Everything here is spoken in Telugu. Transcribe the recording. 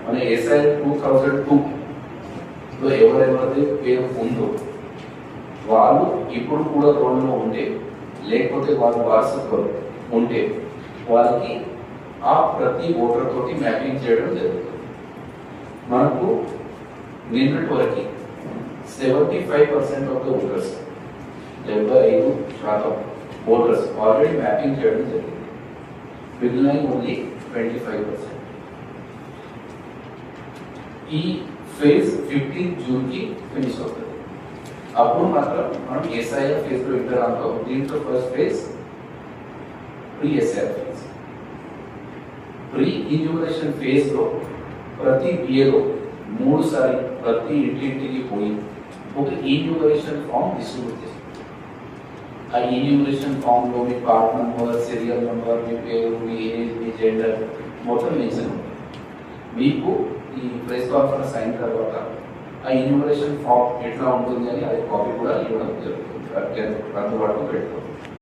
మన ఎస్ఐ 2002 లో ఎవరెవరిది పేరు ఉందో వాళ్ళు ఇప్పుడు కూడా రోల్లో ఉంటే, లేకపోతే వాళ్ళ వారసత్వం ఉంటే వాళ్ళకి ఆ ప్రతి ఓటర్ తోటి మ్యాపింగ్ చేయడం జరుగుతుంది. మనకు నిన్నటి వరకు 75% of the voters 75% voters already mapping చేయడం జరిగింది. మిగిలిన ఓన్లీ 25%. ఈ ఫేజ్ 15 జూన్కి ఫినిష్ అవుతుంది. అప్పుడు మాత్రం మనం ఎస్ఐఆర్ ఫేజ్ లో ఎంటర్ అవుతాం. దీంట్లో first phase pre SIR phase. Pre enumeration phase లో ప్రతి బిఏలో 3 సార్లు ప్రతి ఇంటింటికి పోయి ఒక ఇన్యూమరేషన్ ఫామ్ డిస్ట్రిబ్యూట్ చేస్తాం. ఆ ఇన్యూమరేషన్ ఫామ్ లో మీ పార్ట్ నంబర్, సీరియల్ నంబర్, మీ పేరు, మీ ఏజ్, మీ జెండర్ మొత్తం మెన్షన్ ఉంటుంది. మీకు ఈ ప్రెస్ కాన్ఫరెన్స్ అయిన తర్వాత ఆ ఇన్యూమరేషన్ ఫామ్ ఎట్లా ఉంటుంది అని అది కాపీ కూడా ఇవ్వడం జరుగుతుంది, అందుబాటులో పెడతాం.